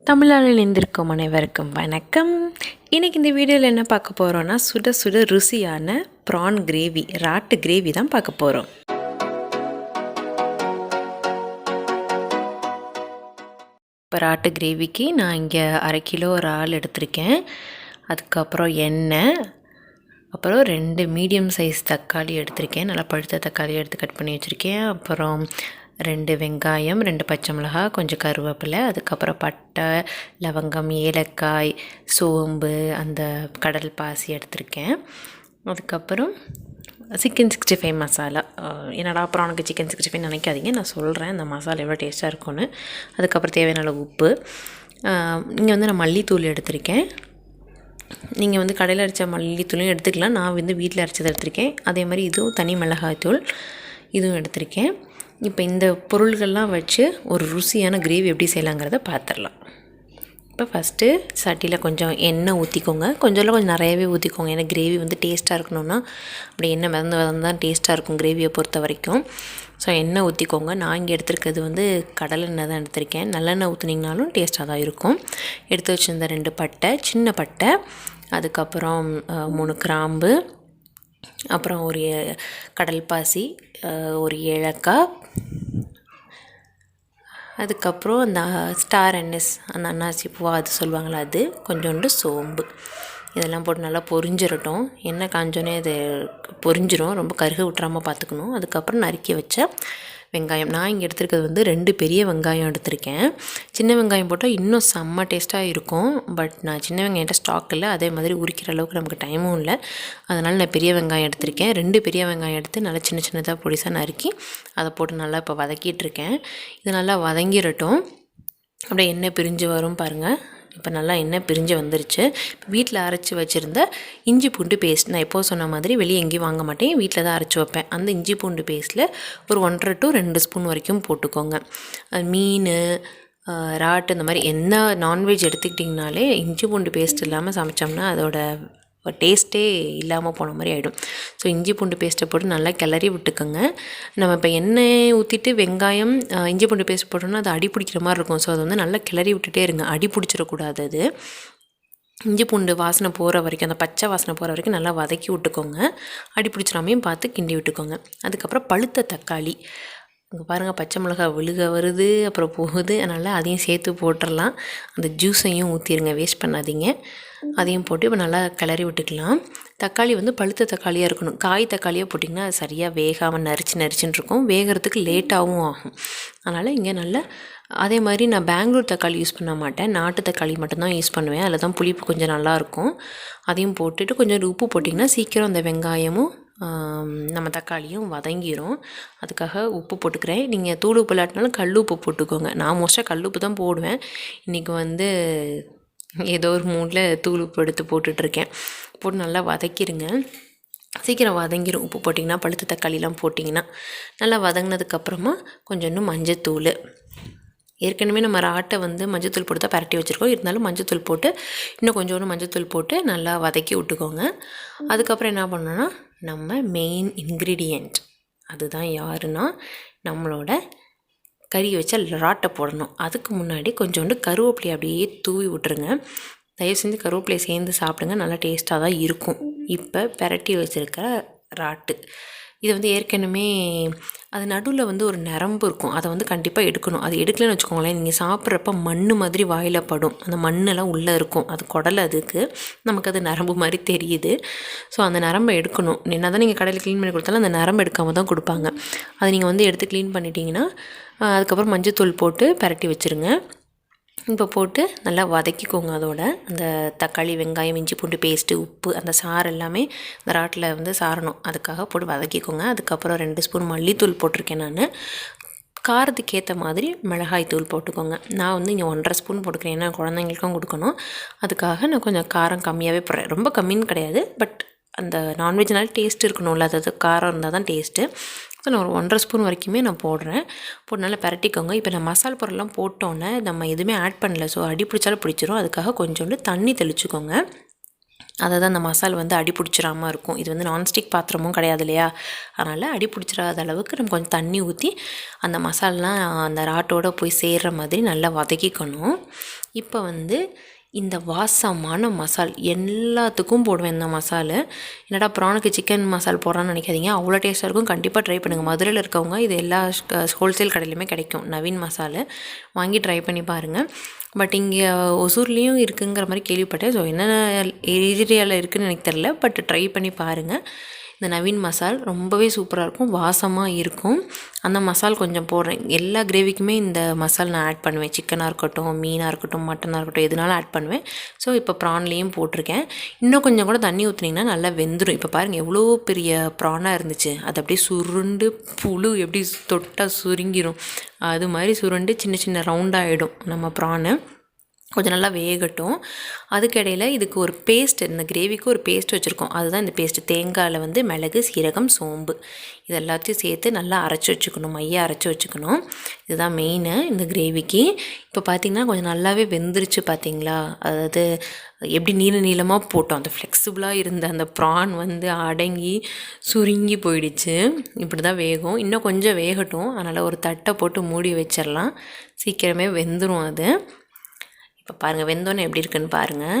தமிழால் இணைந்திருக்கும் அனைவருக்கும் வணக்கம். இன்றைக்கி இந்த வீடியோவில் என்ன பார்க்க போகிறோன்னா சுட சுட ருசியான ப்ரான் கிரேவி, ராட்டு கிரேவி தான் பார்க்க போகிறோம். இப்போ ராட்டு கிரேவிக்கு நான் இங்கே 1/2 கிலோ இறால் எடுத்திருக்கேன். அதுக்கப்புறம் எண்ணெய், அப்புறம் 2 மீடியம் சைஸ் தக்காளி எடுத்திருக்கேன். நல்லா பழுத்த தக்காளி எடுத்து கட் பண்ணி வச்சுருக்கேன். அப்புறம் 2 வெங்காயம், 2 பச்சை மிளகாய், கொஞ்சம் கருவேப்பிலை, அதுக்கப்புறம் பட்டை, லவங்கம், ஏலக்காய், சோம்பு, அந்த கடல் பாசி எடுத்திருக்கேன். அதுக்கப்புறம் சிக்கன் 65 மசாலா. என்னடா அப்புறம் உனக்கு சிக்கன் 65 நினைக்காதீங்க, நான் சொல்கிறேன் அந்த மசாலா எவ்வளோ டேஸ்ட்டாக இருக்கும்னு. அதுக்கப்புறம் தேவையான அளவு உப்பு. இங்கே வந்து நான் மல்லித்தூள் எடுத்திருக்கேன். நீங்கள் வந்து கடையில் அரைச்ச மல்லித்தூளையும் எடுத்துக்கலாம், நான் வந்து வீட்டில் அரைச்சதை எடுத்திருக்கேன். அதே மாதிரி இதுவும் தனி மிளகாய்த்தூள் இதுவும் எடுத்திருக்கேன். இப்போ இந்த பொருள்கள்லாம் வச்சு ஒரு ருசியான கிரேவி எப்படி செய்யலாங்கிறத பார்த்துடலாம். இப்போ ஃபஸ்ட்டு சட்டியில் கொஞ்சம் எண்ணெய் ஊற்றிக்கோங்க. கொஞ்சம் நிறையவே ஊற்றிக்கோங்க. ஏன்னா கிரேவி வந்து டேஸ்ட்டாக இருக்கணும்னா அப்படி எண்ணெய் மிதந்து தான் டேஸ்ட்டாக இருக்கும் கிரேவியை பொறுத்த வரைக்கும். ஸோ எண்ணெய் ஊற்றிக்கோங்க. நான் இங்கே எடுத்துருக்கிறது வந்து கடலெண்ணெய் தான் எடுத்திருக்கேன். நல்லெண்ணெய் ஊற்றினீங்கனாலும் டேஸ்ட்டாக தான் இருக்கும். எடுத்து வச்சுருந்த 2 பட்டை, சின்ன பட்டை, அதுக்கப்புறம் 3 கிராம்பு, அப்புறம் ஒரு கடல் பாசி, ஒரு ஏலக்காய், அதுக்கப்புறம் அந்த ஸ்டார் அன்னஸ், அந்த அன்னாசி பூவா அது சொல்லுவாங்களா, அது கொஞ்சோண்டு சோம்பு. இதெல்லாம் போட்டு நல்லா பொரிஞ்சிடட்டும். எண்ணெய் காஞ்சோன்னே அது பொரிஞ்சிடும், ரொம்ப கருக விட்டுறாமல் பார்த்துக்கணும். அதுக்கப்புறம் நறுக்கி வச்ச வெங்காயம். நான் இங்கே எடுத்துருக்கிறது வந்து 2 பெரிய வெங்காயம் எடுத்திருக்கேன். சின்ன வெங்காயம் போட்டால் இன்னும் செம்ம டேஸ்ட்டாக இருக்கும். பட் நான் சின்ன வெங்காயம்ட்ட ஸ்டாக் இல்லை, அதே மாதிரி உரிக்கிற அளவுக்கு நமக்கு டைமும் இல்லை. அதனால் நான் பெரிய வெங்காயம் எடுத்திருக்கேன். 2 பெரிய வெங்காயம் எடுத்து நல்லா சின்ன சின்னதாக பொடிசாக நறுக்கி அதை போட்டு நல்லா இப்போ வதக்கிட்டுருக்கேன். இது நல்லா வதங்கிடட்டும். அப்படியே எண்ணெய் பிரிஞ்சு வரும் பாருங்கள். இப்போ நல்லா எண்ணெய் பிரிஞ்சு வந்துருச்சு. இப்போ வீட்டில் அரைச்சி வச்சுருந்த இஞ்சி பூண்டு பேஸ்ட், நான் எப்போது சொன்ன மாதிரி வெளியே எங்கேயும் வாங்க மாட்டேன், வீட்டில் தான் அரைச்சி வைப்பேன். அந்த இஞ்சி பூண்டு பேஸ்ட்டில் ஒரு 1.5 to 2 ஸ்பூன் வரைக்கும் போட்டுக்கோங்க. மீன், ராட்டு, இந்த மாதிரி என்ன நான்வெஜ் எடுத்துக்கிட்டிங்கனாலே இஞ்சி பூண்டு பேஸ்ட் இல்லாமல் சமைச்சோம்னா அதோட டேஸ்ட்டே இல்லாமல் போன மாதிரி ஆகிடும். ஸோ இஞ்சி பூண்டு பேஸ்ட்டை போட்டு நல்லா கிளறி விட்டுக்கோங்க. நம்ம இப்போ எண்ணெய் ஊற்றிட்டு வெங்காயம், இஞ்சி பூண்டு பேஸ்ட் போட்டோம்னா அது அடி பிடிக்கிற மாதிரி இருக்கும். ஸோ அதை வந்து நல்லா கிளறி விட்டுட்டே இருங்க, அடி பிடிச்சிடக்கூடாது. அது இஞ்சி பூண்டு வாசனை போகிற வரைக்கும், அந்த பச்சை வாசனை போகிற வரைக்கும் நல்லா வதக்கி விட்டுக்கோங்க. அடி பிடிச்சிடாமையும் பார்த்து கிண்டி விட்டுக்கோங்க. அதுக்கப்புறம் பழுத்த தக்காளி, இங்கே பாருங்கள் பச்சை மிளகாய் விழுக வருது, அப்புறம் போகுது, அதனால் அதையும் சேர்த்து போட்டுடலாம். அந்த ஜூஸையும் ஊற்றிடுங்க, வேஸ்ட் பண்ணாதீங்க. அதையும் போட்டு இப்போ நல்லா கிளறி விட்டுக்கலாம். தக்காளி வந்து பழுத்த தக்காளியாக இருக்கணும். காய் தக்காளியாக போட்டிங்கன்னா அது சரியாக வேகாமல் நரிச்சுன்னு இருக்கும், வேகிறதுக்கு லேட்டாகவும் ஆகும். அதனால் இங்கே நல்லா அதே மாதிரி நான் பெங்களூர் தக்காளி யூஸ் பண்ண மாட்டேன், நாட்டு தக்காளி மட்டும்தான் யூஸ் பண்ணுவேன். அதில் தான் புளிப்பு கொஞ்சம் நல்லாயிருக்கும். அதையும் போட்டுட்டு கொஞ்சம் உப்பு போட்டிங்கன்னா சீக்கிரம் அந்த வெங்காயமும் நம்ம தக்காளியும் வதங்கிடும். அதுக்காக உப்பு போட்டுக்கிறேன். நீங்கள் தூள் உப்பு இல்லாட்டினாலும் கல் உப்பு போட்டுக்கோங்க. நான் மோஸ்ட்டாக கல் உப்பு தான் போடுவேன். இன்றைக்கி வந்து ஏதோ ஒரு மூடில் தூள் உப்பு எடுத்து போட்டுட்ருக்கேன். போட்டு நல்லா வதக்கிடுங்க, சீக்கிரம் வதங்கிடும். உப்பு போட்டிங்கன்னா, பழுத்த தக்காளிலாம் போட்டிங்கன்னா நல்லா வதங்கினதுக்கப்புறமா கொஞ்சோண்டு மஞ்சத்தூள். ஏற்கனவே நம்ம ராட்டை வந்து மஞ்சத்தூள் போட்டு தான் பரட்டி வச்சுருக்கோம். இருந்தாலும் மஞ்சத்தூள் போட்டு இன்னும் கொஞ்சோண்டு மஞ்சத்தூள் போட்டு நல்லா வதக்கி விட்டுக்கோங்க. அதுக்கப்புறம் என்ன பண்ணோன்னா, நம்ம மெயின் இன்க்ரீடியண்ட் அதுதான் யாருன்னா நம்மளோட கறி வச்ச ராட்டை போடணும். அதுக்கு முன்னாடி கொஞ்சோண்டு கருவேப்பிலையை அப்படியே தூவி விட்டுருங்க. தயவு செஞ்சு கருவேப்பிலையை சேர்ந்து சாப்பிடுங்க, நல்லா டேஸ்ட்டாக தான் இருக்கும். இப்போ பெரட்டி வச்சுருக்கிற ராட்டு, இது வந்து ஏற்கனவே அது நடுவில் வந்து ஒரு நரம்பு இருக்கும், அதை வந்து கண்டிப்பாக எடுக்கணும். அது எடுக்கலன்னு வச்சுக்கோங்களேன், நீங்கள் சாப்பிட்றப்ப மண் மாதிரி வாயில் படும். அந்த மண்ணெல்லாம் உள்ளே இருக்கும், அது குடலை, அதுக்கு நமக்கு அது நரம்பு மாதிரி தெரியுது. ஸோ அந்த நரம்பை எடுக்கணும். என்ன தான் நீங்கள் கடையில் க்ளீன் பண்ணி கொடுத்தாலும் அந்த நரம்பு எடுக்காமல் தான் கொடுப்பாங்க. அதை நீங்கள் வந்து எடுத்து க்ளீன் பண்ணிட்டீங்கன்னா அதுக்கப்புறம் மஞ்சத்தூள் போட்டு பரட்டி வச்சுருங்க. இப்போ போட்டு நல்லா வதக்கிக்கோங்க. அதோட அந்த தக்காளி, வெங்காயம், இஞ்சி பூண்டு பேஸ்ட்டு, உப்பு, அந்த சாறு எல்லாமே இந்த ராட்டில் வந்து சாரணும். அதுக்காக போட்டு வதக்கிக்கோங்க. அதுக்கப்புறம் 2 ஸ்பூன் மல்லித்தூள் போட்டிருக்கேன் நான். காரத்துக்கு ஏற்ற மாதிரி மிளகாய் தூள் போட்டுக்கோங்க. நான் வந்து இங்கே 1.5 ஸ்பூன் போட்டுக்கிறேன், ஏன்னா குழந்தைங்களுக்கும் கொடுக்கணும். அதுக்காக நான் கொஞ்சம் காரம் கம்மியாகவே போடுறேன். ரொம்ப கம்மின்னு கிடையாது, பட் அந்த நான்வெஜ்னால டேஸ்ட் இருக்கணும்ல, அதாவது காரம் இருந்தால் தான் டேஸ்ட்டு. ஸோ நான் ஒரு 1.5 ஸ்பூன் வரைக்குமே நான் போடுறேன். போட்டு நல்லா பரட்டிக்கோங்க. இப்போ நான் மசாலா பொருள்லாம் போட்டோன்னே நம்ம எதுவுமே ஆட் பண்ணல, ஸோ அடி பிடிச்சாலும் பிடிச்சிரும். அதுக்காக கொஞ்சோண்டு தண்ணி தெளிச்சுக்கோங்க. அதை தான் அந்த மசால் வந்து அடி பிடிச்சிடாமல் இருக்கும். இது வந்து நான்ஸ்டிக் பாத்திரமும் கிடையாது இல்லையா, அதனால் அடி பிடிச்சிடாத அளவுக்கு நம்ம கொஞ்சம் தண்ணி ஊற்றி அந்த மசாலாம் அந்த ராட்டோடு போய் சேர்கிற மாதிரி நல்லா வதக்கிக்கணும். இப்போ வந்து இந்த வாசமான மசால் எல்லாத்துக்கும் போடுவேன். இந்த மசாலு என்னடா ப்ரானுக்கு சிக்கன் மசால் போடுறான்னு நினைக்காதீங்க, அவ்வளோ டேஸ்ட்டாக இருக்கும். கண்டிப்பாக ட்ரை பண்ணுங்கள். மதுரையில் இருக்கவங்க இது எல்லா ஹோல்சேல் கடையிலுமே கிடைக்கும். நவீன் மசாலு வாங்கி ட்ரை பண்ணி பாருங்கள். பட் இங்கே ஒசூர்லேயும் இருக்குங்கிற மாதிரி கேள்விப்பட்டேன். ஸோ என்னென்ன ஏரியாவில் இருக்குதுன்னு எனக்கு தெரில, பட் ட்ரை பண்ணி பாருங்கள். இந்த நவீன் மசால் ரொம்பவே சூப்பராக இருக்கும், வாசமாக இருக்கும். அந்த மசால் கொஞ்சம் போடுறேன். எல்லா கிரேவிக்குமே இந்த மசால் நான் ஆட் பண்ணுவேன். சிக்கனாக இருக்கட்டும், மீனாக இருக்கட்டும், மட்டனாக இருக்கட்டும், எதுனாலும் ஆட் பண்ணுவேன். ஸோ இப்போ ப்ரான்லேயும் போட்டிருக்கேன். இன்னும் கொஞ்சம் கூட தண்ணி ஊற்றுனீங்கன்னா நல்லா வெந்துடும். இப்போ பாருங்கள் எவ்வளோ பெரிய ப்ரானாக இருந்துச்சு, அது அப்படியே சுருண்டு புழு எப்படி தொட்டால் சுருங்கிடும் அது மாதிரி சுருண்டு சின்ன சின்ன ரவுண்டாகிடும் நம்ம ப்ரானு. கொஞ்சம் நல்லா வேகட்டும். அதுக்கிடையில் இதுக்கு ஒரு பேஸ்ட், இந்த கிரேவிக்கு ஒரு பேஸ்ட் வச்சுருக்கோம். அதுதான் இந்த பேஸ்ட்டு. தேங்காயில் வந்து மிளகு, சீரகம், சோம்பு இது எல்லாத்தையும் சேர்த்து நல்லா அரைச்சி வச்சுக்கணும், மையாக அரைச்சி வச்சுக்கணும். இதுதான் மெயின் இந்த கிரேவிக்கு. இப்போ பார்த்திங்கன்னா கொஞ்சம் நல்லாவே வெந்துருச்சு பார்த்திங்களா. அதாவது எப்படி நீளமாக போட்டோம், அந்த ஃப்ளெக்சிபிளாக இருந்த அந்த ப்ரான் வந்து அடங்கி சுருங்கி போயிடுச்சு. இப்படி தான் வேகும். இன்னும் கொஞ்சம் வேகட்டும். அதனால் ஒரு தட்டை போட்டு மூடி வச்சிடலாம், சீக்கிரமே வெந்துடும் அது. இப்போ பாருங்கள் வெந்தோன்னே எப்படி இருக்குன்னு பாருங்கள்.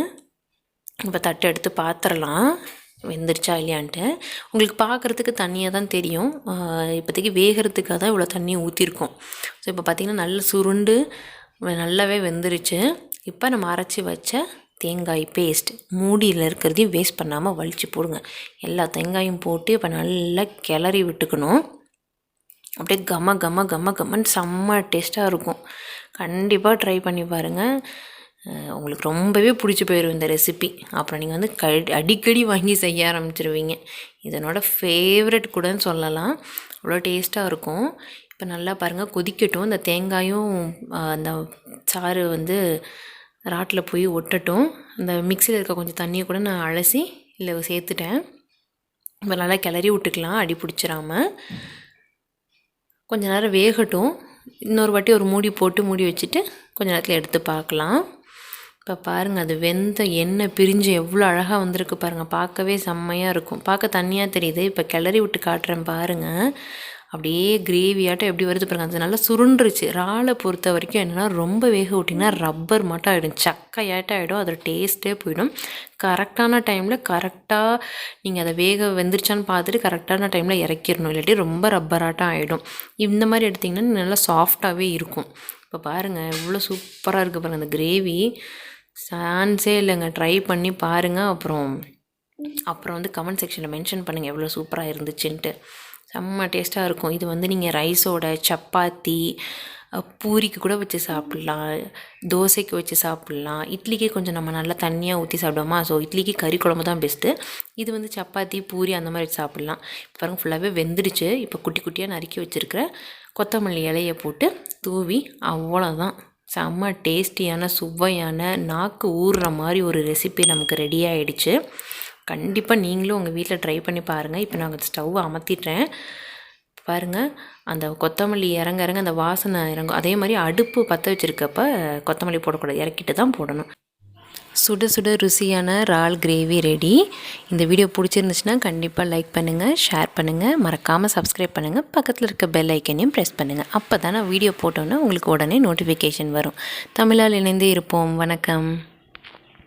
இப்போ தட்டை எடுத்து பார்த்துடலாம் வெந்துருச்சா இல்லையான்ட்டு. உங்களுக்கு பார்க்குறதுக்கு தண்ணியாக தான் தெரியும், இப்போதைக்கு வேகிறதுக்காக தான் இவ்வளோ தண்ணி ஊற்றிருக்கோம். ஸோ இப்போ பார்த்திங்கன்னா நல்ல சுருண்டு நல்லாவே வெந்துருச்சு. இப்போ நம்ம அரைச்சி வச்ச தேங்காய் பேஸ்ட் மூடியில் இருக்கிறதையும் வேஸ்ட் பண்ணாமல் வலிச்சு போடுங்க. எல்லா தேங்காயும் போட்டு இப்போ நல்லா கிளறி விட்டுக்கணும். அப்படியே கம கம கம கம்மன்னு செம்ம டேஸ்ட்டாக இருக்கும். கண்டிப்பாக ட்ரை பண்ணி பாருங்கள், உங்களுக்கு ரொம்பவே பிடிச்சி போயிடும் இந்த ரெசிபி. அப்புறம் நீங்கள் வந்து அடிக்கடி வாங்கி செய்ய ஆரம்பிச்சிருவீங்க. இதனோட ஃபேவரட் கூடன்னு சொல்லலாம், அவ்வளோ டேஸ்ட்டாக இருக்கும். இப்போ நல்லா பாருங்கள் கொதிக்கட்டும். இந்த தேங்காயும் அந்த சாறு வந்து ராட்டில் போய் ஒட்டட்டும். அந்த மிக்சியில் இருக்க கொஞ்சம் தண்ணியை கூட நான் அலசி இல்லை சேர்த்துட்டேன். இப்போ நல்லா கிளறி விட்டுக்கலாம், அடி பிடிச்சிடாமல். கொஞ்சம் நேரம் வேகட்டும். இன்னொரு வாட்டி ஒரு மூடி போட்டு மூடி வச்சுட்டு கொஞ்சம் நேரத்தில் எடுத்து பார்க்கலாம். இப்போ பாருங்கள் அது வெந்த எண்ணெய் பிரிஞ்சு எவ்வளோ அழகாக வந்திருக்கு பாருங்கள். பார்க்கவே செம்மையாக இருக்கும். பார்க்க தண்ணியாக தெரியுது. இப்போ கிளறி விட்டு காட்டுறேன் பாருங்கள். அப்படியே கிரேவியாட்டம் எப்படி வருது பாருங்கள். அது நல்லா சுருண்டுருச்சு. இறாலை பொறுத்த வரைக்கும் என்னென்னா ரொம்ப வேக விட்டிங்கன்னா ரப்பர் மட்டும் ஆகிடும், சக்கையாட்டம் ஆகிடும், அதோட டேஸ்ட்டே போயிடும். கரெக்டான டைமில் கரெக்டாக நீங்கள் அதை வெந்துருச்சான்னு பார்த்துட்டு கரெக்டான டைமில் இறக்கிடணும், இல்லாட்டி ரொம்ப ரப்பராட்டம் ஆகிடும். இந்த மாதிரி எடுத்திங்கன்னா நல்லா சாஃப்டாகவே இருக்கும். இப்போ பாருங்கள் எவ்வளோ சூப்பராக இருக்குது பாருங்கள் அந்த கிரேவி. சான்ஸே இல்லைங்க, ட்ரை பண்ணி பாருங்கள். அப்புறம் வந்து கமெண்ட் செக்ஷனில் மென்ஷன் பண்ணுங்கள் எவ்வளோ சூப்பராக இருந்துச்சுன்ட்டு. செம்ம டேஸ்ட்டாக இருக்கும். இது வந்து நீங்கள் ரைஸோட, சப்பாத்தி, பூரிக்கு கூட வச்சு சாப்பிட்லாம், தோசைக்கு வச்சு சாப்பிட்லாம், இட்லிக்கே கொஞ்சம் நம்ம நல்லா தண்ணியாக ஊற்றி சாப்பிடுவோமா, ஸோ இட்லிக்கு கறி குழம்பு தான் பெஸ்ட்டு. இது வந்து சப்பாத்தி, பூரி அந்த மாதிரி வச்சு சாப்பிட்லாம். இப்போ பாருங்கள் ஃபுல்லாகவே வெந்துடுச்சு. இப்போ குட்டி குட்டியாக நறுக்கி வச்சுருக்கிற கொத்தமல்லி இலையை போட்டு தூவி அவ்வளோதான். செம்ம டேஸ்டியான, சுவையான, நாக்கு ஊறுற மாதிரி ஒரு ரெசிபி நமக்கு ரெடி ஆகிடுச்சு. கண்டிப்பாக நீங்களும் உங்கள் வீட்டில் ட்ரை பண்ணி பாருங்கள். இப்போ நாங்கள் ஸ்டவ் அமர்த்திட்டேன் பாருங்கள். அந்த கொத்தமல்லி இறங்க அந்த வாசனை இறங்கும். அதே மாதிரி அடுப்பு பற்ற வச்சுருக்கப்ப கொத்தமல்லி போடக்கூடாது, இறக்கிட்டு தான் போடணும். சுட சுட ருசியான இறால் கிரேவி ரெடி. இந்த வீடியோ பிடிச்சிருந்துச்சுன்னா கண்டிப்பாக லைக் பண்ணுங்கள், ஷேர் பண்ணுங்கள், மறக்காமல் சப்ஸ்கிரைப் பண்ணுங்கள், பக்கத்தில் இருக்க பெல் ஐக்கனையும் ப்ரெஸ் பண்ணுங்கள். அப்போ தான் நான் வீடியோ போட்டோன்னே உங்களுக்கு உடனே நோட்டிஃபிகேஷன் வரும். தமிழால் இணைந்தே இருப்போம். வணக்கம்.